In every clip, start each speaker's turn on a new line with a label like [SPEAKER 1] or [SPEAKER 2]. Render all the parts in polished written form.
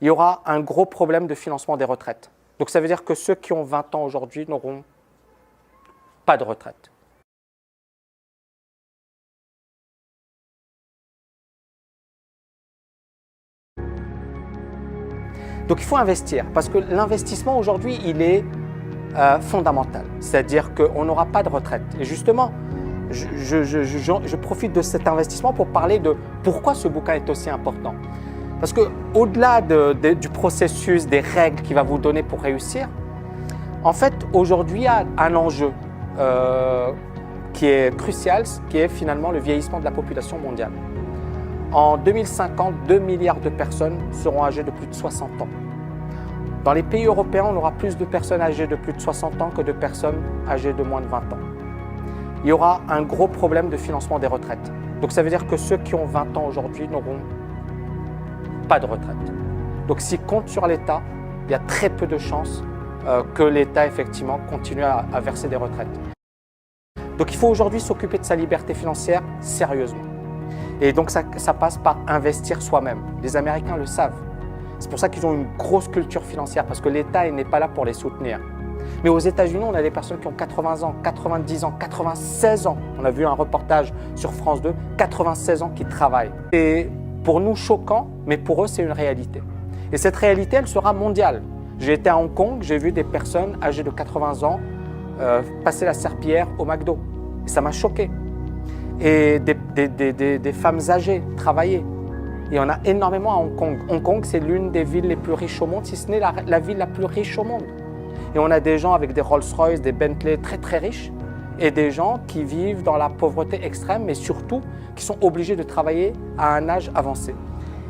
[SPEAKER 1] il y aura un gros problème de financement des retraites. Donc ça veut dire que ceux qui ont 20 ans aujourd'hui n'auront pas de retraite. Donc il faut investir, parce que l'investissement aujourd'hui, il est fondamental. C'est-à-dire qu'on n'aura pas de retraite. Et justement, je profite de cet investissement pour parler de pourquoi ce bouquin est aussi important. Parce qu'au-delà du processus, des règles qu'il va vous donner pour réussir, en fait, aujourd'hui, il y a un enjeu qui est crucial, qui est finalement le vieillissement de la population mondiale. En 2050, 2 milliards de personnes seront âgées de plus de 60 ans. Dans les pays européens, on aura plus de personnes âgées de plus de 60 ans que de personnes âgées de moins de 20 ans. Il y aura un gros problème de financement des retraites. Donc ça veut dire que ceux qui ont 20 ans aujourd'hui n'auront pas de retraite. Donc s'ils comptent sur l'État, il y a très peu de chances que l'État effectivement continue à verser des retraites. Donc il faut aujourd'hui s'occuper de sa liberté financière sérieusement. Et donc ça passe par investir soi-même. Les Américains le savent. C'est pour ça qu'ils ont une grosse culture financière, parce que l'État n'est pas là pour les soutenir. Mais aux États-Unis, on a des personnes qui ont 80 ans, 90 ans, 96 ans. On a vu un reportage sur France 2, 96 ans qui travaillent. C'est pour nous choquant, mais pour eux, c'est une réalité. Et cette réalité, elle sera mondiale. J'ai été à Hong Kong, j'ai vu des personnes âgées de 80 ans passer la serpillière au McDo. Et ça m'a choqué. Et des femmes âgées travailler. Il y en a énormément à Hong Kong. Hong Kong, c'est l'une des villes les plus riches au monde, si ce n'est la ville la plus riche au monde. Et on a des gens avec des Rolls-Royce, des Bentley très très riches, et des gens qui vivent dans la pauvreté extrême, mais surtout qui sont obligés de travailler à un âge avancé.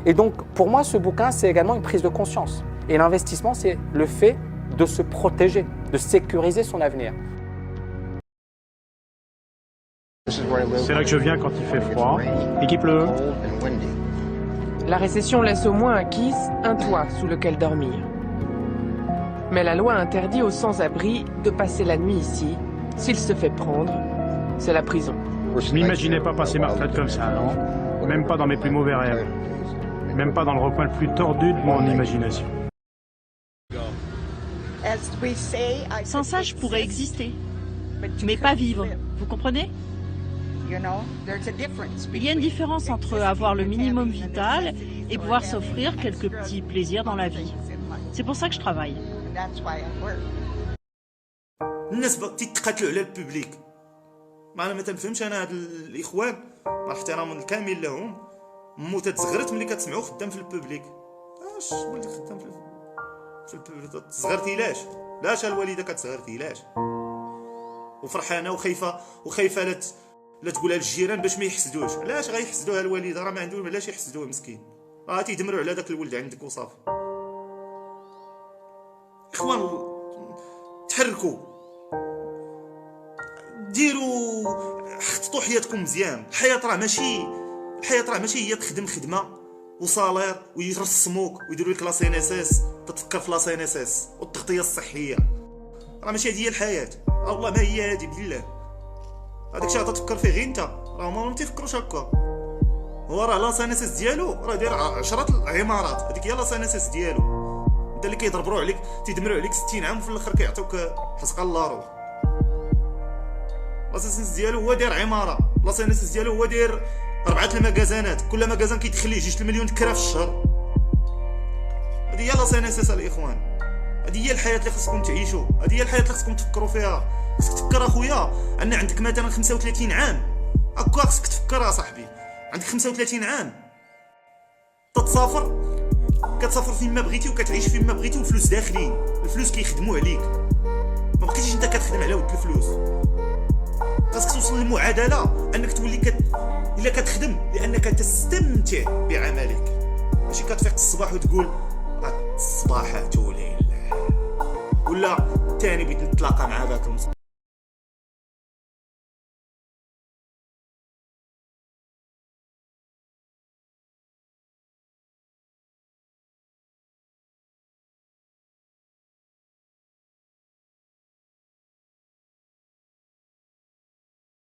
[SPEAKER 1] Et donc, pour moi, ce bouquin, c'est également une prise de conscience. Et l'investissement, c'est le fait de se protéger, de sécuriser son avenir.
[SPEAKER 2] C'est là que je viens quand il fait froid et qu'il pleut.
[SPEAKER 3] La récession laisse au moins à Keith un toit sous lequel dormir. Mais la loi interdit aux sans-abri de passer la nuit ici. S'il se fait prendre, c'est la prison.
[SPEAKER 2] Je m'imaginais pas passer ma retraite comme ça, non. Même pas dans mes plus mauvais rêves. Même pas dans le recoin le plus tordu de mon imagination.
[SPEAKER 4] Sans ça, je pourrais exister, mais pas vivre. Vous comprenez ? Il y a une différence entre avoir le minimum vital et pouvoir s'offrir quelques petits plaisirs dans la vie. C'est pour ça que je travaille.
[SPEAKER 5] الناس تيتقاتلوا على البوبليك. ما تنفهمش انا هاد الاخوان مع الاحترام الكامل لهم مو تتزغرت ملي كتسمعوا خدام في البوبليك. اش وليت خدام في البوبليك تزغرتي لاش الوالده كتزغرتي لاش وفرحانه وخايفه لا تقولها للجيران باش ما يحسدوش. علاش غيحسدوها الوالده؟ راه ما عندهم علاش يحسدوه مسكين. راه تيدمروا على داك الولد عندك وصافي. اخوان تحركوا ديروا خططوا حياتكم مزيان. الحياه راه ماشي هي تخدم خدمه وصالير ويرسموك ويديروا لك لاس ان اس اس تتفكر في لاس ان اس اس والتغطيه الصحيه. راه ماشي هذه هي الحياه. والله ما هي هذه بالله. هذاك الشيء تفكر فيه غير انت. راه ما تيفكروش هكا. هو راه لاس ان اس اس ديالو راه داير 10 عمارات. هذيك هي لاس ان اس اس ديالو. انت اللي كيضربوا عليك تيدمروا عليك 60 عام وفي الاخر كيعطيوك حسق اللارو. لاسانس ديالو هو داير عماره. لاسانس ديالو هو داير 4 المكازانات. كل مكازان كيدخل ليه 2 المليون تكرا في الشهر. هذه هي لاسانس الاخوان. هذه هي الحياه اللي خصكم تعيشوا. هذه هي الحياه اللي خصكم تفكروا فيها. خصك تفكر اخويا ان عندك مثلا 35 عام. هكا خصك تفكر اصاحبي. عندك 35 عام تتسافر كتسافر فين ما بغيتي وكتعيش فين ما بغيتي والفلوس داخلين. الفلوس كيخدموا عليك. ما بقيتيش انت كتخدم على ود الفلوس. خاصك توصل للمعادله انك تولي الا كتخدم لانك تستمتع بعملك. ماشي كتفيق الصباح وتقول الصباحات وليل ولا تاني بغيت نتلاقى مع ذاك